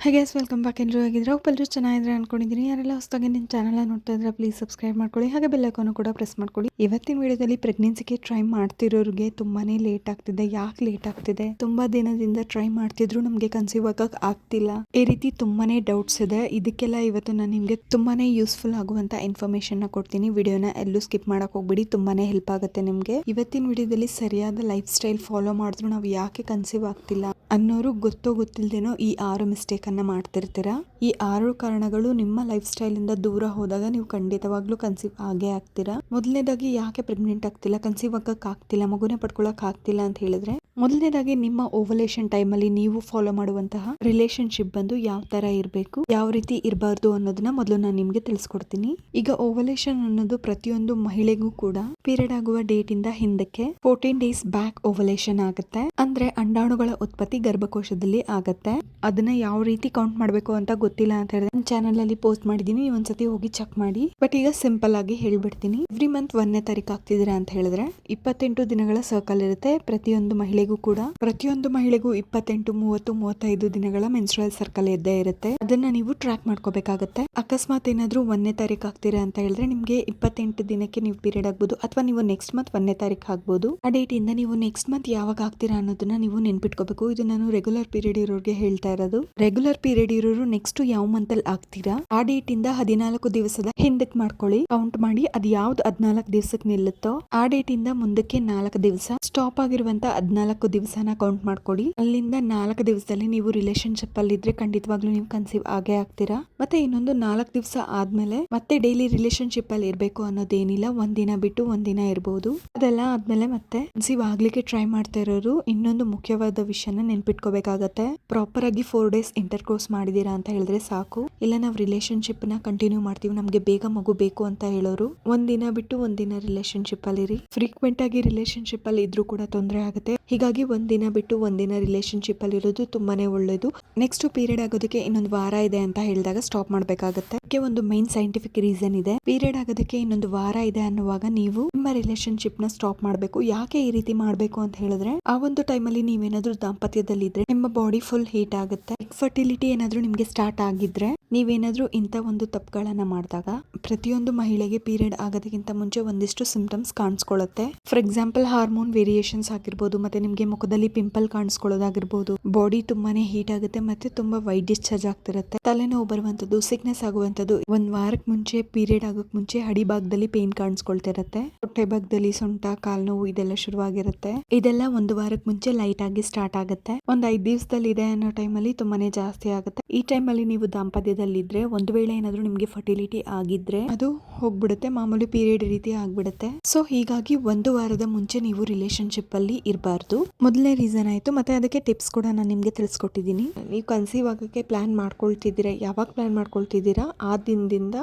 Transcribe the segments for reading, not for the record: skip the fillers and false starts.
Hi guys, welcome back. ಎಲ್ಲರೂ ಆಗಿದ್ರೆ ಎಲ್ಲರೂ ಚೆನ್ನಾಗಿದ್ರೆ ಅನ್ಕೊಂಡಿದ್ದೀನಿ. ಯಾರೆಲ್ಲ ಹೊಸದಾಗಿ ನಿಮ್ಮ ಚಾನಲ್ ನೋಡ್ತಾ ಇದ್ರೆ ಪ್ಲೀಸ್ ಸಬ್ಸ್ಕ್ರೈಬ್ ಮಾಡ್ಕೊಳ್ಳಿ, ಹಾಗೆ ಬೆಲ್ ಐಕಾನ್ ಕೂಡ ಪ್ರೆಸ್ ಮಾಡ್ಕೊಳ್ಳಿ. ಇವತ್ತಿನ ವಿಡಿಯೋದಲ್ಲಿ ಪ್ರೆಗ್ನೆನ್ಸಿಗೆ ಟ್ರೈ ಮಾಡ್ತಿರೋರಿಗೆ ತುಂಬಾನೇ ಲೇಟ್ ಆಗ್ತಿದೆ. ಯಾಕೆ ಲೇಟ್ ಆಗ್ತಿದೆ? ತುಂಬಾ ದಿನದಿಂದ ಟ್ರೈ ಮಾಡ್ತಿದ್ರು ನಮಗೆ ಕನ್ಸೀವ್ ಆಗಕ್ ಆಗ್ತಿಲ್ಲ, ಈ ರೀತಿ ತುಂಬಾನೇ ಡೌಟ್ಸ್ ಇದೆ. ಇದಕ್ಕೆಲ್ಲ ಇವತ್ತು ನಾನು ನಿಮ್ಗೆ ತುಂಬಾನೇ ಯೂಸ್ಫುಲ್ ಆಗುವಂತ ಇನ್ಫಾರ್ಮೇಶನ್ ನ ಕೊಡ್ತೀನಿ. ವಿಡಿಯೋನ ಎಲ್ಲೂ ಸ್ಕಿಪ್ ಮಾಡಕ್ ಹೋಗ್ಬಿಡಿ, ತುಂಬಾನೇ ಹೆಲ್ಪ್ ಆಗುತ್ತೆ ನಿಮ್ಗೆ. ಇವತ್ತಿನ ವಿಡಿಯೋದಲ್ಲಿ ಸರಿಯಾದ ಲೈಫ್ ಸ್ಟೈಲ್ ಫಾಲೋ ಮಾಡಿದ್ರು ನಾವು ಯಾಕೆ ಕನ್ಸೀವ್ ಆಗ್ತಿಲ್ಲ ಅನ್ನೋರು ಗೊತ್ತೋ ಗೊತ್ತಿಲ್ದೇನೋ ಈ 6 ಮಿಸ್ಟೇಕ್ ಅನ್ನ ಮಾಡ್ತಿರ್ತೀರಾ. ಈ 6 ಕಾರಣಗಳು ನಿಮ್ಮ ಲೈಫ್ ಸ್ಟೈಲ್ ಇಂದ ದೂರ ಹೋದಾಗ ನೀವು ಖಂಡಿತವಾಗ್ಲೂ ಕನ್ಸೀವ್ ಆಗೇ ಆಗ್ತೀರಾ. ಮೊದಲನೇದಾಗಿ ಯಾಕೆ ಪ್ರೆಗ್ನೆಂಟ್ ಆಗ್ತಿಲ್ಲ, ಕನ್ಸೀವ್ ಆಗಕ್ ಆಗ್ತಿಲ್ಲ, ಮಗುನೇ ಪಡ್ಕೊಳಕ್ ಆಗ್ತಿಲ್ಲ ಅಂತ ಹೇಳಿದ್ರೆ, ಮೊದಲನೇದಾಗಿ ನಿಮ್ಮ ಓವಲೇಷನ್ ಟೈಮ್ ಅಲ್ಲಿ ನೀವು ಫಾಲೋ ಮಾಡುವಂತಹ ರಿಲೇಶನ್ಶಿಪ್ ಬಂದು ಯಾವ ತರ ಇರಬೇಕು, ಯಾವ ರೀತಿ ಇರಬಾರ್ದು ಅನ್ನೋದನ್ನ ಮೊದಲು ನಾನು ನಿಮ್ಗೆ ತಿಳಿಸ್ಕೊಡ್ತೀನಿ. ಈಗ ಓವಲೇಷನ್ ಅನ್ನೋದು ಪ್ರತಿಯೊಂದು ಮಹಿಳೆಗೂ ಕೂಡ ಪೀರಿಯಡ್ ಆಗುವ ಡೇಟ್ ಇಂದ ಹಿಂದಕ್ಕೆ 14 ಡೇಸ್ ಬ್ಯಾಕ್ ಓವಲೇಷನ್ ಆಗುತ್ತೆ. ಅಂದ್ರೆ ಅಂಡಾಣುಗಳ ಉತ್ಪತ್ತಿ ಗರ್ಭಕೋಶದಲ್ಲಿ ಆಗತ್ತೆ. ಅದನ್ನ ಯಾವ ರೀತಿ ಕೌಂಟ್ ಮಾಡ್ಬೇಕು ಅಂತ ಗೊತ್ತಿಲ್ಲ ಅಂತ ಹೇಳಿದ್ರೆ ನನ್ನ ಚಾನಲ್ ಅಲ್ಲಿ ಪೋಸ್ಟ್ ಮಾಡಿದೀನಿ, ನೀವು ಒಂದ್ಸತಿ ಹೋಗಿ ಚೆಕ್ ಮಾಡಿ. ಬಟ್ ಈಗ ಸಿಂಪಲ್ ಆಗಿ ಹೇಳ್ಬಿಡ್ತೀನಿ. ಎವ್ರಿ ಮಂತ್ 1ನೇ ತಾರೀಕು ಆಗ್ತಿದ್ದೀರಾ ಅಂತ ಹೇಳಿದ್ರೆ 28 ದಿನಗಳ ಸರ್ಕಲ್ ಇರುತ್ತೆ ಪ್ರತಿಯೊಂದು ಮಹಿಳೆಗೂ ಕೂಡ. ಪ್ರತಿಯೊಂದು ಮಹಿಳೆಗೂ 28, 30, 35 ದಿನಗಳ ಮೆನ್ಸ್ಟ್ರುಯಲ್ ಸರ್ಕಲ್ ಇದ್ದೇ ಇರುತ್ತೆ. ಅದನ್ನ ನೀವು ಟ್ರ್ಯಾಕ್ ಮಾಡ್ಕೋಬೇಕಾಗತ್ತೆ. ಅಕಸ್ಮಾತ್ ಏನಾದ್ರೂ 1ನೇ ತಾರೀಕು ಆಗ್ತೀರಾ ಅಂತ ಹೇಳಿದ್ರೆ ನಿಮ್ಗೆ 28 ದಿನಕ್ಕೆ ನೀವು ಪೀರಿಯಡ್ ಆಗ್ಬೋದು, ಅಥವಾ ನೀವು ನೆಕ್ಸ್ಟ್ ಮಂತ್ 1ನೇ ತಾರೀಕು ಆಗ್ಬೋದು. ಆ ಡೇಟ್ ಇಂದ ನೀವು ನೆಕ್ಸ್ಟ್ ಮಂತ್ ಯಾವಾಗ ಆಗ್ತೀರಾ ಅನ್ನೋದನ್ನ ನೀವು ನೆನ್ಪಿಟ್ಕೋಬೇಕು. ಇದು ನಾನು ರೆಗ್ಯುಲರ್ ಪೀರಿಯಡ್ ಇರೋರಿಗೆ ಹೇಳ್ತಾ ಇರೋದು. ರೆಗ್ಯುಲರ್ ಪೀರಿಯಡ್ ಇರೋರು ನೆಕ್ಸ್ಟ್ ಯಾವ ಮಂತ್ ಅಲ್ಲಿ ಆಗ್ತೀರಾ ಆ ಡೇಟ್ ಇಂದ 14 ದಿವಸದ ಹಿಂದಕ್ಕೆ ಮಾಡ್ಕೊಳ್ಳಿ, ಕೌಂಟ್ ಮಾಡಿ. ಅದು ಯಾವ್ದು 14 ದಿವಸಕ್ಕೆ ನಿಲ್ಲುತ್ತೋ ಆ ಡೇಟ್ ಇಂದ ಮುಂದಕ್ಕೆ 4 ದಿವಸ ಸ್ಟಾಪ್ ಆಗಿರುವಂತ 14 ದಿವಸನ ಕೌಂಟ್ ಮಾಡ್ಕೊಳ್ಳಿ. ಅಲ್ಲಿಂದ 4 ದಿವಸದಲ್ಲಿ ನೀವು ರಿಲೇಶನ್ಶಿಪ್ ಅಲ್ಲಿ ಇದ್ರೆ ಖಂಡಿತವಾಗ್ಲೂ ನೀವು ಕನ್ಸೀವ್ ಆಗೇ ಆಗ್ತೀರಾ. ಮತ್ತೆ ಇನ್ನೊಂದು 4 ದಿವಸ ಆದ್ಮೇಲೆ ಮತ್ತೆ ಡೈಲಿ ರಿಲೇಶನ್ಶಿಪ್ ಅಲ್ಲಿ ಇರ್ಬೇಕು ಅನ್ನೋದೇನಿಲ್ಲ. ಒಂದಿನ ಬಿಟ್ಟು ಒಂದಿನ ಇರಬಹುದು. ಅದೆಲ್ಲ ಆದ್ಮೇಲೆ ಮತ್ತೆ ಕನ್ಸೀವ್ ಆಗ್ಲಿಕ್ಕೆ ಟ್ರೈ ಮಾಡ್ತಾ ಇರೋರು ಇನ್ನೊಂದು ಮುಖ್ಯವಾದ ವಿಷಯನ ನೆನ್ಪಿಟ್ಕೋಬೇಕಾಗತ್ತೆ. ಪ್ರಾಪರ್ ಆಗಿ 4 ಡೇಸ್ ಇಂಟರ್ ಕೋರ್ಸ್ ಮಾಡಿದೀರಾ ಅಂತ ಹೇಳಿದ್ರೆ ಸಾಕು. ಇಲ್ಲ ನಾವು ರಿಲೇಶನ್ಶಿಪ್ ನ ಕಂಟಿನ್ಯೂ ಮಾಡ್ತೀವಿ, ನಮ್ಗೆ ಬೇಗ ಮಗು ಬೇಕು ಅಂತ ಹೇಳೋರು ಒಂದಿನ ಬಿಟ್ಟು ಒಂದಿನ ರಿಲೇಶನ್ಶಿಪ್ ಅಲ್ಲಿ ಇರಿ. ಫ್ರೀಕ್ವೆಂಟ್ ಆಗಿ ರಿಲೇಶನ್ಶಿಪ್ ಅಲ್ಲಿ ಇದ್ರೂ ಕೂಡ ತೊಂದರೆ ಆಗುತ್ತೆ. ಹೀಗಾಗಿ ಒಂದಿನ ಬಿಟ್ಟು ಒಂದಿನ ರಿಲೇಶನ್ಶಿಪ್ ಅಲ್ಲಿ ಇರೋದು ತುಂಬಾನೇ ಒಳ್ಳೇದು. ನೆಕ್ಸ್ಟ್ ಪೀರಿಯಡ್ ಆಗೋದಕ್ಕೆ ಇನ್ನೊಂದು ವಾರ ಇದೆ ಅಂತ ಹೇಳಿದಾಗ ಸ್ಟಾಪ್ ಮಾಡ್ಬೇಕಾಗತ್ತೆ. ಅದಕ್ಕೆ ಒಂದು ಮೈನ್ ಸೈಂಟಿಫಿಕ್ ರೀಸನ್ ಇದೆ. ಪೀರಿಯಡ್ ಆಗೋದಕ್ಕೆ ಇನ್ನೊಂದು ವಾರ ಇದೆ ಅನ್ನುವಾಗ ನೀವು ನಿಮ್ಮ ರಿಲೇಶನ್ಶಿಪ್ ನ ಸ್ಟಾಪ್ ಮಾಡಬೇಕು. ಯಾಕೆ ಈ ರೀತಿ ಮಾಡಬೇಕು ಅಂತ ಹೇಳಿದ್ರೆ, ಆ ಒಂದು ಟೈಮ್ ಅಲ್ಲಿ ನೀವೇನಾದ್ರೂ ದಾಂಪತ್ಯದಲ್ಲಿ ಇದ್ರೆ ನಿಮ್ಮ ಬಾಡಿ ಫುಲ್ ಹೀಟ್ ಆಗುತ್ತೆ. ಫರ್ಟಿಲಿಟಿ ಏನಾದ್ರೂ ನಿಮ್ಗೆ ಸ್ಟಾರ್ಟ್ ಆಗಿದ್ರೆ, ನೀವೇನಾದ್ರೂ ಇಂಥ ಒಂದು ತಪ್ಪುಗಳನ್ನ ಮಾಡಿದಾಗ ಪ್ರತಿಯೊಂದು ಮಹಿಳೆಗೆ ಪೀರಿಯಡ್ ಆಗೋದಕ್ಕಿಂತ ಮುಂಚೆ ಒಂದಿಷ್ಟು ಸಿಂಪ್ಟಮ್ಸ್ ಕಾಣಿಸ್ಕೊಳ್ಳುತ್ತೆ. ಫಾರ್ ಎಕ್ಸಾಂಪಲ್ ಹಾರ್ಮೋನ್ ವೇರಿಯೇಷನ್ಸ್ ಆಗಿರ್ಬೋದು, ಮತ್ತೆ ನಿಮ್ಗೆ ಮುಖದಲ್ಲಿ ಪಿಂಪಲ್ ಕಾಣಿಸ್ಕೊಳ್ಳೋದಾಗಿರ್ಬೋದು, ಬಾಡಿ ತುಂಬಾನೇ ಹೀಟ್ ಆಗುತ್ತೆ, ಮತ್ತೆ ತುಂಬಾ ವೈಟ್ ಡಿಸ್ಚಾರ್ಜ್ ಆಗ್ತಿರುತ್ತೆ, ತಲೆನೋವು ಬರುವಂತದ್ದು, ಸಿಕ್ನೆಸ್ ಆಗುವಂತದ್ದು, ಒಂದ್ ವಾರಕ್ಕೆ ಮುಂಚೆ ಪೀರಿಯಡ್ ಆಗೋಕ್ ಮುಂಚೆ ಅಡಿ ಭಾಗದಲ್ಲಿ ಪೇನ್ ಕಾಣಿಸ್ಕೊಳ್ತಿರತ್ತೆ, ಹೊಟ್ಟೆ ಭಾಗದಲ್ಲಿ ಸೊಂಟ, ಕಾಲ್ ನೋವು ಇದೆಲ್ಲ ಶುರುವಾಗಿರುತ್ತೆ. ಇದೆಲ್ಲ ಒಂದು ವಾರಕ್ಕೆ ಮುಂಚೆ ಲೈಟ್ ಆಗಿ ಸ್ಟಾರ್ಟ್ ಆಗುತ್ತೆ. ಒಂದ್ 5 ದಿವಸದಲ್ಲಿ ಇದೆ ಅನ್ನೋ ಟೈಮಲ್ಲಿ ತುಂಬಾನೇ ಜಾಸ್ತಿ ಆಗುತ್ತೆ. ಈ ಟೈಮಲ್ಲಿ ನೀವು ದಾಂಪತ್ಯದಲ್ಲಿ ಇದ್ರೆ ಒಂದು ವೇಳೆ ಏನಾದ್ರೂ ನಿಮ್ಗೆ ಫರ್ಟಿಲಿಟಿ ಆಗಿದ್ರೆ ಅದು ಹೋಗ್ಬಿಡುತ್ತೆ, ಮಾಮೂಲಿ ಪೀರಿಯಡ್ ರೀತಿ ಆಗ್ಬಿಡುತ್ತೆ. ಸೊ ಹೀಗಾಗಿ ಒಂದು ವಾರದ ಮುಂಚೆ ನೀವು ರಿಲೇಶನ್ಶಿಪ್ ಅಲ್ಲಿ ಇರಬಾರ್ದು. ಮೊದಲನೇ ರೀಸನ್ ಆಯ್ತು. ಮತ್ತೆ ಅದಕ್ಕೆ ಟಿಪ್ಸ್ ಕೂಡ ನಾನು ನಿಮ್ಗೆ ತಿಳಿಸ್ಕೊಟ್ಟಿದ್ದೀನಿ. ನೀವು ಕನ್ಸೀವ್ ಆಗಕ್ಕೆ ಪ್ಲಾನ್ ಮಾಡ್ಕೊಳ್ತಿದ್ದೀರಾ, ಯಾವಾಗ ಪ್ಲಾನ್ ಮಾಡ್ಕೊಳ್ತಿದ್ದೀರಾ ಆ ದಿನದಿಂದ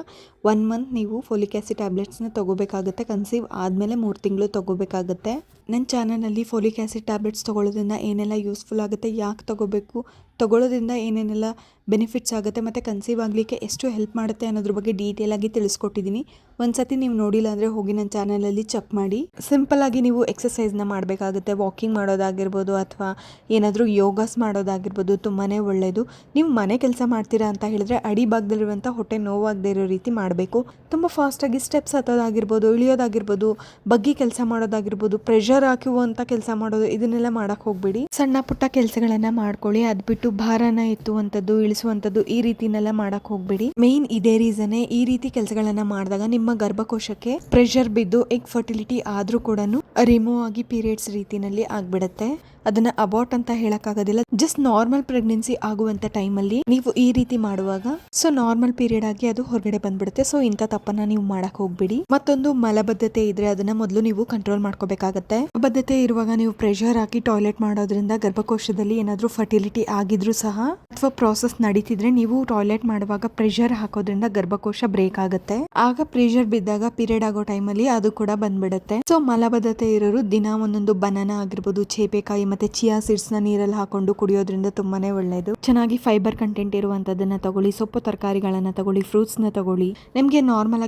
1 ಮಂತ್ ನೀವು ಫೋಲಿಕ್ ಆಸಿಡ್ ಟ್ಯಾಬ್ಲೆಟ್ಸ್ ನ ತಗೋಬೇಕಾಗುತ್ತೆ. ಕನ್ಸೀವ್ ಆದ್ಮೇಲೆ 3 ತಿಂಗಳು ತಗೋಬೇಕಾಗುತ್ತೆ. ನನ್ನ ಚಾನಲ್ ಅಲ್ಲಿ ಫೋಲಿಕ್ ಆಸಿಡ್ ಟ್ಯಾಬ್ಲೆಟ್ಸ್ ತಗೊಳ್ಳೋದ್ರಿಂದ ಏನೆಲ್ಲ ಯೂಸ್ಫುಲ್ ಆಗುತ್ತೆ, ಯಾಕೆ ತಗೋಬೇಕು, ತಗೊಳ್ಳೋದ್ರಿಂದ ಏನೇನೆಲ್ಲ ಬೆನಿಫಿಟ್ಸ್ ಆಗುತ್ತೆ, ಮತ್ತೆ ಕನ್ಸೀವ್ ಆಗಲಿಕ್ಕೆ ಎಷ್ಟು ಹೆಲ್ಪ್ ಮಾಡುತ್ತೆ ಅನ್ನೋದ್ರ ಬಗ್ಗೆ ಡೀಟೇಲ್ ಆಗಿ ತಿಳಿಸ್ಕೊಟ್ಟಿದ್ದೀನಿ. ಒಂದ್ಸತಿ ನೀವು ನೋಡಿಲ್ಲ ಅಂದ್ರೆ ಹೋಗಿ ನನ್ನ ಚಾನಲ್ ಅಲ್ಲಿ ಚೆಕ್ ಮಾಡಿ. ಸಿಂಪಲ್ ಆಗಿ ನೀವು ಎಕ್ಸಸೈಸ್ ನ ಮಾಡಬೇಕಾಗುತ್ತೆ. ವಾಕಿಂಗ್ ಮಾಡೋದಾಗಿರ್ಬೋದು ಅಥವಾ ಏನಾದರೂ ಯೋಗಾಸ್ ಮಾಡೋದಾಗಿರ್ಬೋದು, ತುಂಬಾನೇ ಒಳ್ಳೆಯದು. ನೀವು ಮನೆ ಕೆಲಸ ಮಾಡ್ತೀರಾ ಅಂತ ಹೇಳಿದ್ರೆ ಅಡಿ ಭಾಗದಲ್ಲಿರುವಂಥ ಹೊಟ್ಟೆ ನೋವಾಗದೇ ಇರೋ ರೀತಿ ಮಾಡಬೇಕು. ತುಂಬ ಫಾಸ್ಟ್ ಆಗಿ ಸ್ಟೆಪ್ಸ್ ಹತ್ತೋದಾಗಿರ್ಬೋದು, ಇಳಿಯೋದಾಗಿರ್ಬೋದು, ಬಗ್ಗಿ ಕೆಲಸ ಮಾಡೋದಾಗಿರ್ಬೋದು, ಪ್ರೆಷರ್ ಹಾಕುವಂತ ಕೆಲಸ ಮಾಡೋದು, ಇದನ್ನೆಲ್ಲ ಮಾಡಕ್ ಹೋಗ್ಬೇಡಿ. ಸಣ್ಣ ಪುಟ್ಟ ಕೆಲಸಗಳನ್ನ ಮಾಡ್ಕೊಳ್ಳಿ. ಅದ್ ಬಿಟ್ಟು ಭಾರನ ಎತ್ತುವಂಥದ್ದು, ಇಳಿಸುವಂಥದ್ದು ಈ ರೀತಿನೆಲ್ಲ ಮಾಡಕ್ ಹೋಗ್ಬೇಡಿ. ಮೇನ್ ಇದೇ ರೀಸನ್. ಈ ರೀತಿ ಕೆಲಸಗಳನ್ನ ಮಾಡಿದಾಗ ನಿಮ್ಮ ಗರ್ಭಕೋಶಕ್ಕೆ ಪ್ರೆಷರ್ ಬಿದ್ದು ಎಗ್ ಫರ್ಟಿಲಿಟಿ ಆದ್ರೂ ಕೂಡ ರಿಮೂವ್ ಆಗಿ ಪೀರಿಯಡ್ಸ್ ರೀತಿನಲ್ಲಿ ಆಗ್ಬಿಡತ್ತೆ. ಅದನ್ನ ಅಬಾರ್ಟ್ ಅಂತ ಹೇಳಕ್ ಆಗೋದಿಲ್ಲ. ಜಸ್ಟ್ ನಾರ್ಮಲ್ ಪ್ರೆಗ್ನೆನ್ಸಿ ಆಗುವಂತ ಟೈಮ್ ಅಲ್ಲಿ ನೀವು ಈ ರೀತಿ ಮಾಡುವಾಗ ಸೊ ನಾರ್ಮಲ್ ಪೀರಿಯಡ್ ಆಗಿ ಅದು ಹೊರಗಡೆ ಬಂದ್ಬಿಡುತ್ತೆ. ಸೊ ಇಂಥ ತಪ್ಪನ್ನ ನೀವು ಮಾಡಕ್ ಹೋಗ್ಬಿಡಿ. ಮತ್ತೊಂದು ಮಲಬದ್ಧತೆ ಇದ್ರೆ ಅದನ್ನ ಮೊದಲು ನೀವು ಕಂಟ್ರೋಲ್ ಮಾಡ್ಕೋಬೇಕಾಗತ್ತೆ. ಮಲಬದ್ಧತೆ ಇರುವಾಗ ನೀವು ಪ್ರೆಷರ್ ಹಾಕಿ ಟಾಯ್ಲೆಟ್ ಮಾಡೋದ್ರಿಂದ ಗರ್ಭಕೋಶದಲ್ಲಿ ಏನಾದ್ರೂ ಫರ್ಟಿಲಿಟಿ ಆಗಿದ್ರು ಸಹ ಅಥವಾ ಪ್ರಾಸೆಸ್ ನಡೀತಿದ್ರೆ ನೀವು ಟಾಯ್ಲೆಟ್ ಮಾಡುವಾಗ ಪ್ರೆಷರ್ ಹಾಕೋದ್ರಿಂದ ಗರ್ಭಕೋಶ ಬ್ರೇಕ್ ಆಗುತ್ತೆ. ಆಗ ಪ್ರೆಷರ್ ಬಿದ್ದಾಗ ಪೀರಿಯಡ್ ಆಗೋ ಟೈಮ್ ಅಲ್ಲಿ ಅದು ಕೂಡ ಬಂದ್ಬಿಡುತ್ತೆ. ಸೊ ಮಲಬದ್ಧತೆ ಇರೋರು ದಿನ ಒಂದೊಂದು ಬನಾನಾ ಆಗಿರ್ಬೋದು, ಚೇಪೆಕಾಯಿ ಮತ್ತೆ ಚಿಯಾ ಸೀಡ್ಸ್ ನ ನೀರಲ್ಲಿ ಹಾಕೊಂಡು ಕುಡಿಯೋದ್ರಿಂದ ತುಂಬಾನೇ ಒಳ್ಳೆಯದು. ಚೆನ್ನಾಗಿ ಫೈಬರ್ ಕಂಟೆಂಟ್ ಇರುವಂತದನ್ನ ತಗೊಳ್ಳಿ, ಸೊಪ್ಪು ತರಕಾರಿಗಳನ್ನ ತಗೊಳ್ಳಿ, ಫ್ರೂಟ್ಸ್ ನ ತಗೊಳ್ಳಿ. ನಿಮ್ಗೆ ನಾರ್ಮಲ್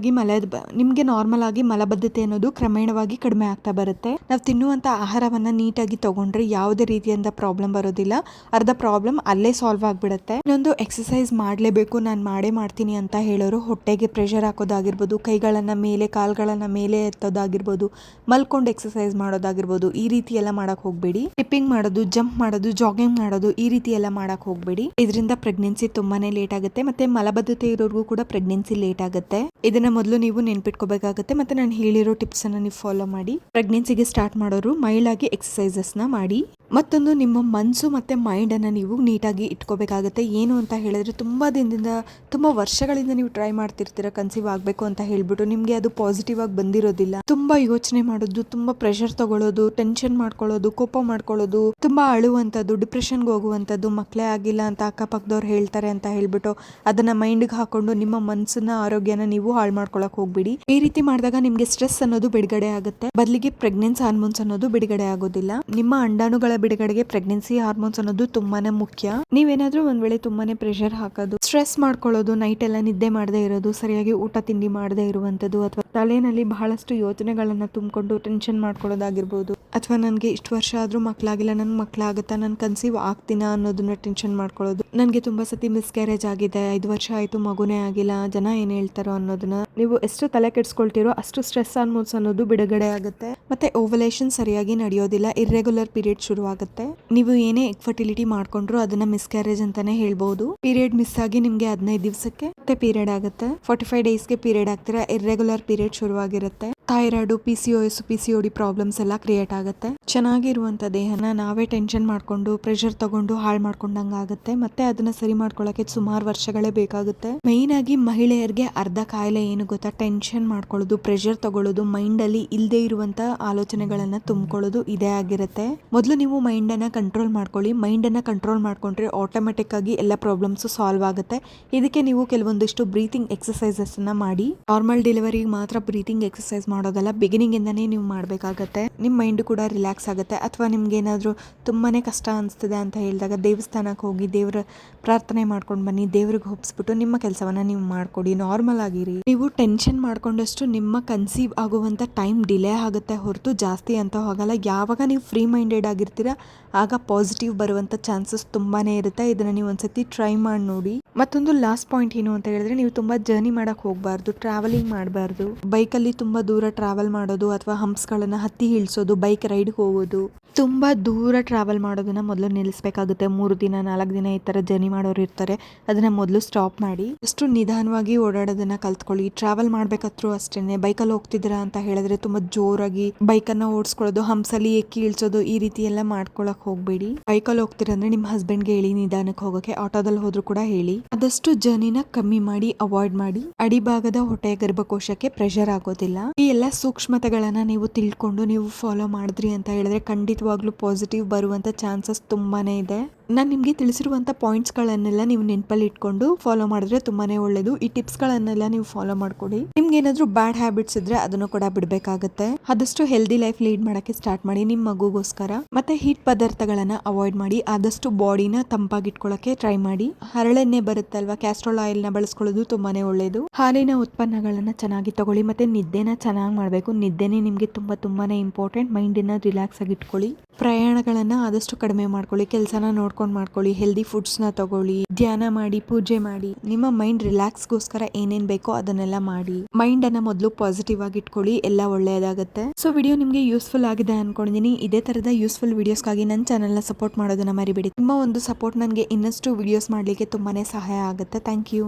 ಆಗಿ ಮಲಬದ್ಧತೆ ಅನ್ನೋದು ಕ್ರಮೇಣವಾಗಿ ಕಡಿಮೆ ಆಗ್ತಾ ಬರುತ್ತೆ. ನಾವು ತಿನ್ನುವಂತ ಆಹಾರವನ್ನ ನೀಟಾಗಿ ತಗೊಂಡ್ರೆ ಯಾವುದೇ ರೀತಿಯಿಂದ ಪ್ರಾಬ್ಲಮ್ ಬರೋದಿಲ್ಲ. ಅರ್ಧ ಪ್ರಾಬ್ಲಮ್ ಅಲ್ಲೇ ಸಾಲ್ವ್ ಆಗ್ಬಿಡುತ್ತೆ. ಇನ್ನೊಂದು, ಎಕ್ಸಸೈಸ್ ಮಾಡ್ಲೇಬೇಕು, ನಾನು ಮಾಡೇ ಮಾಡ್ತೀನಿ ಅಂತ ಹೇಳೋರು ಹೊಟ್ಟೆಗೆ ಪ್ರೆಷರ್ ಹಾಕೋದಾಗಿರ್ಬೋದು, ಕೈಗಳನ್ನ ಮೇಲೆ ಕಾಲ್ಗಳನ್ನ ಮೇಲೆ ಎತ್ತೋದಾಗಿರ್ಬೋದು, ಮಲ್ಕೊಂಡು ಎಕ್ಸಸೈಸ್ ಮಾಡೋದಾಗಿರ್ಬೋದು, ಈ ರೀತಿ ಎಲ್ಲ ಮಾಡಕ್ ಹೋಗ್ಬೇಡಿ. ಟಿಪ್ಪಿಂಗ್ ಮಾಡೋದು, ಜಂಪ್ ಮಾಡೋದು, ಜಾಗಿಂಗ್ ಮಾಡೋದು, ಈ ರೀತಿ ಎಲ್ಲ ಮಾಡಕ್ ಹೋಗ್ಬೇಡಿ. ಇದರಿಂದ ಪ್ರೆಗ್ನೆನ್ಸಿ ತುಂಬಾನೇ ಲೇಟ್ ಆಗುತ್ತೆ. ಮತ್ತೆ ಮಲಬದ್ಧತೆ ಇರೋರ್ಗೂ ಕೂಡ ಪ್ರೆಗ್ನೆನ್ಸಿ ಲೇಟ್ ಆಗುತ್ತೆ. ಇದನ್ನ ಮೊದಲು ನೀವು ನೆನ್ಪಿಟ್ಕೋಬೇಕಾಗುತ್ತೆ. ಮತ್ತೆ ನಾನು ಹೇಳಿರೋ ಟಿಪ್ಸ್ ಅನ್ನ ನೀವು ಫಾಲೋ ಮಾಡಿ. ಪ್ರೆಗ್ನೆನ್ಸಿಗೆ ಸ್ಟಾರ್ಟ್ ಮಾಡೋರು ಮೈಲ್ಡ್ ಆಗಿ ಎಕ್ಸಸೈಸಸ್ ನ ಮಾಡಿ. ಮತ್ತೊಂದು, ನಿಮ್ಮ ಮನಸ್ಸು ಮತ್ತೆ ಮೈಂಡ್ ಅನ್ನ ನೀವು ನೀಟಾಗಿ ಇಟ್ಕೋಬೇಕಾಗುತ್ತೆ. ಏನು ಅಂತ ಹೇಳಿದ್ರೆ, ತುಂಬಾ ದಿನದಿಂದ, ತುಂಬಾ ವರ್ಷಗಳಿಂದ ನೀವು ಟ್ರೈ ಮಾಡ್ತಿರ್ತೀರ ಕನ್ಸೀವ್ ಆಗ್ಬೇಕು ಅಂತ ಹೇಳ್ಬಿಟ್ಟು, ನಿಮ್ಗೆ ಅದು ಪಾಸಿಟಿವ್ ಆಗಿ ಬಂದಿರೋದಿಲ್ಲ. ತುಂಬಾ ಯೋಚನೆ ಮಾಡೋದು, ತುಂಬಾ ಪ್ರೆಷರ್ ತಗೊಳ್ಳೋದು, ಟೆನ್ಷನ್ ಮಾಡ್ಕೊಳ್ಳೋದು, ಕೋಪ ಮಾಡ್ಕೊಳ್ಳೋದು, ತುಂಬಾ ಅಳುವಂತದ್ದು, ಡಿಪ್ರೆಷನ್ಗೆ ಹೋಗುವಂತದ್ದು, ಮಕ್ಕಳೇ ಆಗಿಲ್ಲ ಅಂತ ಅಕ್ಕಪಕ್ಕದವ್ರು ಹೇಳ್ತಾರೆ ಅಂತ ಹೇಳ್ಬಿಟ್ಟು ಅದನ್ನ ಮೈಂಡ್ಗೆ ಹಾಕೊಂಡು ನಿಮ್ಮ ಮನಸ್ಸನ್ನ, ಆರೋಗ್ಯನ ನೀವು ಹಾಳು ಮಾಡ್ಕೊಳಕ್ ಹೋಗ್ಬಿಡಿ. ಈ ರೀತಿ ಮಾಡಿದಾಗ ನಿಮ್ಗೆ ಸ್ಟ್ರೆಸ್ ಅನ್ನೋದು ಬಿಡುಗಡೆ ಆಗುತ್ತೆ. ಬದಲಿಗೆ ಪ್ರೆಗ್ನೆನ್ಸಿ ಹಾರ್ಮೋನ್ಸ್ ಅನ್ನೋದು ಬಿಡುಗಡೆ ಆಗೋದಿಲ್ಲ. ನಿಮ್ಮ ಅಂಡಾಣುಗಳ ಬಿಡುಗಡೆಗೆ ಪ್ರೆಗ್ನೆನ್ಸಿ ಹಾರ್ಮೋನ್ಸ್ ಅನ್ನೋದು ತುಂಬಾನೇ ಮುಖ್ಯ. ನೀವೇನಾದ್ರೂ ಒಂದ್ ವೇಳೆ ತುಂಬಾನೇ ಪ್ರೆಷರ್ ಹಾಕೋದು, ಸ್ಟ್ರೆಸ್ ಮಾಡ್ಕೊಳ್ಳೋದು, ನೈಟ್ ಎಲ್ಲ ನಿದ್ದೆ ಮಾಡದೇ ಇರೋದು, ಸರಿಯಾಗಿ ಊಟ ತಿಂಡಿ ಮಾಡದೇ ಇರುವಂತದ್ದು, ಅಥವಾ ತಲೆನಲ್ಲಿ ಬಹಳಷ್ಟು ಯೋಚನೆಗಳನ್ನ ತುಂಬಿಕೊಂಡು ಟೆನ್ಷನ್ ಮಾಡ್ಕೊಳ್ಳೋದಾಗಿರ್ಬೋದು, ಅಥವಾ ನನ್ಗೆ ಇಷ್ಟು ವರ್ಷ ಆದ್ರೂ ಮಕ್ಕಳಾಗಿಲ್ಲ, ನನ್ಗೆ ಮಕ್ಕಳಾಗುತ್ತಾ, ನಾನು ಕನ್ಸೀವ್ ಆಗ್ತೀನಾ ಅನ್ನೋದನ್ನ ಟೆನ್ಷನ್ ಮಾಡ್ಕೊಳ್ಳೋದು, ನನ್ಗೆ ತುಂಬಾ ಸತಿ ಮಿಸ್ಕ್ಯಾರೇಜ್ ಆಗಿದೆ, 5 ವರ್ಷ ಆಯ್ತು ಮಗುನೇ ಆಗಿಲ್ಲ, ಜನ ಏನ್ ಹೇಳ್ತಾರೋ ಅನ್ನೋದನ್ನ ನೀವು ಎಷ್ಟು ತಲೆ ಕೆಡ್ಸ್ಕೊಳ್ತೀರೋ ಅಷ್ಟು ಸ್ಟ್ರೆಸ್ ಹಾರ್ಮೋನ್ಸ್ ಅನ್ನೋದು ಬಿಡುಗಡೆ ಆಗುತ್ತೆ. ಮತ್ತೆ ಓವಲೇಷನ್ ಸರಿಯಾಗಿ ನಡೆಯೋದಿಲ್ಲ, ಇರ್ರೆಗ್ಯುಲರ್ ಪೀರಿಯಡ್ ಶುರು ಆಗುತ್ತೆ. ನೀವು ಏನೇ ಎಗ್ ಫರ್ಟಿಲಿಟಿ ಮಾಡ್ಕೊಂಡ್ರು ಅದನ್ನ ಮಿಸ್ಕ್ಯಾರೇಜ್ ಅಂತಾನೆ ಹೇಳ್ಬಹುದು. ಪೀರಿಯಡ್ ಮಿಸ್ ಆಗಿ ನಿಮ್ಗೆ 15 ದಿವಸಕ್ಕೆ ಮತ್ತೆ ಪೀರಿಯಡ್ ಆಗುತ್ತೆ. 45 ಡೇಸ್ಗೆ ಪೀರಿಯಡ್ ಆಗ್ತೀರಾ, ಇರ್ರೆಗ್ಯುಲರ್ ಪೀರಿಯಡ್ ಶುರುವಾಗಿರುತ್ತೆ. ಥೈರಾಯ್ಡ್, PCOS, PCOD ಪ್ರಾಬ್ಲಮ್ಸ್ ಎಲ್ಲ ಕ್ರಿಯೇಟ್ ಆಗುತ್ತೆ. ಚೆನ್ನಾಗಿರುವಂತ ದೇಹನ ನಾವೇ ಟೆನ್ಷನ್ ಮಾಡ್ಕೊಂಡು ಪ್ರೆಷರ್ ತಗೊಂಡು ಹಾಳು ಮಾಡ್ಕೊಂಡಂಗ ಆಗುತ್ತೆ. ಮತ್ತೆ ಅದನ್ನ ಸರಿ ಮಾಡ್ಕೊಳ್ಳೋಕೆ ಸುಮಾರು ವರ್ಷಗಳೇ ಬೇಕಾಗುತ್ತೆ. ಮೈನ್ ಆಗಿ ಮಹಿಳೆಯರಿಗೆ ಅರ್ಧ ಕಾಯಿಲೆ ಏನು ಗೊತ್ತಾ, ಟೆನ್ಷನ್ ಮಾಡ್ಕೊಳ್ಳೋದು, ಪ್ರೆಷರ್ ತಗೊಳ್ಳೋದು, ಮೈಂಡ್ ಅಲ್ಲಿ ಇಲ್ಲದೆ ಇರುವಂತ ಆಲೋಚನೆಗಳನ್ನ ತುಂಬಿಕೊಳ್ಳೋದು ಇದೇ ಆಗಿರುತ್ತೆ. ಮೊದಲು ನೀವು ಮೈಂಡ್ ಅನ್ನ ಕಂಟ್ರೋಲ್ ಮಾಡ್ಕೊಳ್ಳಿ. ಮೈಂಡ್ ಅನ್ನ ಕಂಟ್ರೋಲ್ ಮಾಡ್ಕೊಂಡ್ರೆ ಆಟೋಮೆಟಿಕ್ ಆಗಿ ಎಲ್ಲ ಪ್ರಾಬ್ಲಮ್ಸ್ ಸಾಲ್ವ್ ಆಗುತ್ತೆ. ಇದಕ್ಕೆ ನೀವು ಕೆಲವೊಂದಿಷ್ಟು ಬ್ರೀತಿಂಗ್ ಎಕ್ಸಸೈಸಸ್ ಅನ್ನ ಮಾಡಿ. ನಾರ್ಮಲ್ ಡೆಲಿವರಿಗೆ ಮಾತ್ರ ಬ್ರೀತಿಂಗ್ ಎಕ್ಸಸೈಸ್ ಮಾಡೋದಲ್ಲ, ಬಿಗಿನಿಂಗ್ ಇಂದಾನೇ ನೀವು ಮಾಡಬೇಕಾಗತ್ತೆ. ನಿಮ್ಮ ಮೈಂಡ್ ಕೂಡ ರಿಲ್ಯಾಕ್ಸ್ ಆಗುತ್ತೆ. ಅಥವಾ ನಿಮ್ಗೆ ಏನಾದರೂ ತುಂಬಾನೇ ಕಷ್ಟ ಅನಿಸ್ತಿದೆ ಅಂತ ಹೇಳಿದಾಗ ದೇವಸ್ಥಾನಕ್ಕೆ ಹೋಗಿ ದೇವ್ರ ಪ್ರಾರ್ಥನೆ ಮಾಡ್ಕೊಂಡು ಬನ್ನಿ. ದೇವ್ರಿಗೆ ಹೋಗಿಸ್ಬಿಟ್ಟು ನಿಮ್ಮ ಕೆಲಸವನ್ನ ನೀವು ಮಾಡ್ಕೊಡಿ. ನಾರ್ಮಲ್ ಆಗಿರಿ. ನೀವು ಟೆನ್ಷನ್ ಮಾಡ್ಕೊಂಡಷ್ಟು ನಿಮ್ಮ ಕನ್ಸೀವ್ ಆಗುವಂತ ಟೈಮ್ ಡಿಲೇ ಆಗುತ್ತೆ ಹೊರತು ಜಾಸ್ತಿ ಅಂತ ಹೋಗಲ್ಲ. ಯಾವಾಗ ನೀವು ಫ್ರೀ ಮೈಂಡೆಡ್ ಆಗಿರ್ತೀರಾ ಆಗ ಪಾಸಿಟಿವ್ ಬರುವಂತ ಚಾನ್ಸಸ್ ತುಂಬಾನೇ ಇರುತ್ತೆ. ಇದನ್ನ ನೀವು ಒಂದ್ಸತಿ ಟ್ರೈ ಮಾಡಿ ನೋಡಿ. ಮತ್ತೊಂದು ಲಾಸ್ಟ್ ಪಾಯಿಂಟ್ ಏನು ಅಂತ ಹೇಳಿದ್ರೆ, ನೀವು ತುಂಬಾ ಜರ್ನಿ ಮಾಡಕ್ ಹೋಗ್ಬಾರ್ದು, ಟ್ರಾವೆಲಿಂಗ್ ಮಾಡಬಾರ್ದು. ಬೈಕಲ್ಲಿ ತುಂಬಾ ದೂರ ಟ್ರಾವೆಲ್ ಮಾಡೋದು, ಅಥವಾ ಹಂಪ್ಸ್ಗಳನ್ನ ಹತ್ತಿ ಇಳಿಸೋದು, ಬೈಕ್ ರೈಡ್ ಹೋಗೋದು, ತುಂಬಾ ದೂರ ಟ್ರಾವೆಲ್ ಮಾಡೋದನ್ನ ಮೊದಲು ನಿಲ್ಲಿಸಬೇಕಾಗುತ್ತೆ. 3 ದಿನ 4 ದಿನ ಈ ತರ ಜರ್ನಿ ಮಾಡೋರು ಇರ್ತಾರೆ. ಅದನ್ನ ಮೊದಲು ಸ್ಟಾಪ್ ಮಾಡಿ ಅಷ್ಟು ನಿಧಾನವಾಗಿ ಓಡಾಡೋದನ್ನ ಕಲ್ತ್ಕೊಳ್ಳಿ. ಟ್ರಾವೆಲ್ ಮಾಡ್ಬೇಕಾದ್ರೂ ಅಷ್ಟೇನೆ, ಬೈಕಲ್ಲಿ ಹೋಗ್ತಿದ್ದೀರಾ ಅಂತ ಹೇಳಿದ್ರೆ ತುಂಬಾ ಜೋರಾಗಿ ಬೈಕನ್ನ ಓಡಿಸ್ಕೊಳ್ಳೋದು, ಹಂಪ್ಸಲ್ಲಿ ಎಕ್ಕಿ ಇಳಿಸೋದು, ಈ ರೀತಿ ಎಲ್ಲ ಮಾಡ್ಕೊಳಕ್ ಹೋಗ್ಬೇಡಿ. ಬೈಕಲ್ಲಿ ಹೋಗ್ತೀರಂದ್ರೆ ನಿಮ್ಮ ಹಸ್ಬೆಂಡ್ಗೆ ಹೇಳಿ ನಿಧಾನಕ್ಕೆ ಹೋಗೋಕೆ. ಆಟೋದಲ್ಲಿ ಹೋದ್ರು ಕೂಡ ಹೇಳಿ. ಆದಷ್ಟು ಜರ್ನಿನ ಕಮ್ಮಿ ಮಾಡಿ, ಅವಾಯ್ಡ್ ಮಾಡಿ. ಅಡಿಭಾಗದ ಹೊಟ್ಟೆಯ ಗರ್ಭಕೋಶಕ್ಕೆ ಪ್ರೆಷರ್ ಆಗೋದಿಲ್ಲ. ಈ ಎಲ್ಲ ಸೂಕ್ಷ್ಮತೆಗಳನ್ನ ನೀವು ತಿಳ್ಕೊಂಡು ನೀವು ಫಾಲೋ ಮಾಡಿದ್ರಿ ಅಂತ ಹೇಳಿದ್ರೆ ಖಂಡಿತವಾಗ್ಲೂ ಪಾಸಿಟಿವ್ ಬರುವಂತ ಚಾನ್ಸಸ್ ತುಂಬಾನೇ ಇದೆ. ನಾನು ನಿಮ್ಗೆ ತಿಳಿಸಿರುವಂತ ಪಾಯಿಂಟ್ಸ್ ಗಳನ್ನೆಲ್ಲ ನೀವು ನೆನಪಲ್ಲಿ ಇಟ್ಕೊಂಡು ಫಾಲೋ ಮಾಡಿದ್ರೆ ತುಂಬಾನೇ ಒಳ್ಳೇದು. ಈ ಟಿಪ್ಸ್ ಗಳನ್ನೆಲ್ಲ ನೀವು ಫಾಲೋ ಮಾಡ್ಕೊಡಿ. ನಿಮ್ಗೆ ಏನಾದ್ರೂ ಬ್ಯಾಡ್ ಹ್ಯಾಬಿಟ್ಸ್ ಇದ್ರೆ ಅದನ್ನು ಕೂಡ ಬಿಡ್ಬೇಕಾಗತ್ತೆ. ಆದಷ್ಟು ಹೆಲ್ದಿ ಲೈಫ್ ಲೀಡ್ ಮಾಡಕ್ಕೆ ಸ್ಟಾರ್ಟ್ ಮಾಡಿ ನಿಮ್ಮ ಮಗುಗೋಸ್ಕರ. ಮತ್ತೆ ಹೀಟ್ ಪದಾರ್ಥಗಳನ್ನ ಅವಾಯ್ಡ್ ಮಾಡಿ. ಆದಷ್ಟು ಬಾಡಿನ ತಂಪಾಗಿಟ್ಕೊಳ್ಳಕ್ಕೆ ಟ್ರೈ ಮಾಡಿ. ಹರಳೆಣ್ಣೆ ಬರುತ್ತಲ್ವಾ, ಕ್ಯಾಸ್ಟ್ರೋಲ್ ಆಯಿಲ್ ನ ಬಳಸ್ಕೊಳ್ಳೋದು ತುಂಬಾನೇ ಒಳ್ಳೇದು. ಹಾಲಿನ ಉತ್ಪನ್ನಗಳನ್ನ ಚೆನ್ನಾಗಿ ತಗೊಳ್ಳಿ. ಮತ್ತೆ ನಿದ್ದೆನ ಚೆನ್ನಾಗಿ ಮಾಡ್ಬೇಕು. ನಿದ್ದೆನೇ ನಿಮ್ಗೆ ತುಂಬಾನೇ ಇಂಪಾರ್ಟೆಂಟ್. ಮೈಂಡ್ ನ ರಿಲ್ಯಾಕ್ಸ್ ಆಗಿ ಇಟ್ಕೊಳ್ಳಿ. ಪ್ರಯಾಣಗಳನ್ನ ಆದಷ್ಟು ಕಡಿಮೆ ಮಾಡ್ಕೊಳ್ಳಿ. ಕೆಲಸನ ನೋಡ್ಕೊಂಡು ಮಾಡ್ಕೊಳ್ಳಿ. ಹೆಲ್ದಿ ಫುಡ್ಸ್ ನ ತಗೊಳ್ಳಿ. ಧ್ಯಾನ ಮಾಡಿ, ಪೂಜೆ ಮಾಡಿ. ನಿಮ್ಮ ಮೈಂಡ್ ರಿಲ್ಯಾಕ್ಸ್ ಗೋಸ್ಕರ ಏನೇನ್ ಬೇಕೋ ಅದನ್ನೆಲ್ಲ ಮಾಡಿ. ಮೈಂಡ್ ಅನ್ನ ಮೊದಲು ಪಾಸಿಟಿವ್ ಆಗಿ ಇಟ್ಕೊಳ್ಳಿ. ಎಲ್ಲ ಒಳ್ಳೆಯದಾಗುತ್ತೆ. ಸೊ ವಿಡಿಯೋ ನಿಮ್ಗೆ ಯೂಸ್ಫುಲ್ ಆಗಿದೆ ಅನ್ಕೊಂಡಿದೀನಿ. ಇದೇ ತರದ ಯೂಸ್ಫುಲ್ ವಿಡಿಯೋಸ್ಗಾಗಿ ನನ್ನ ಚಾನೆಲ್ ನ ಸಪೋರ್ಟ್ ಮಾಡೋದನ್ನ ಮರಿಬೇಡಿ. ನಿಮ್ಮ ಒಂದು ಸಪೋರ್ಟ್ ನನಗೆ ಇನ್ನಷ್ಟು ವಿಡಿಯೋಸ್ ಮಾಡ್ಲಿಕ್ಕೆ ತುಂಬಾನೇ ಸಹಾಯ ಆಗುತ್ತೆ. Thank you.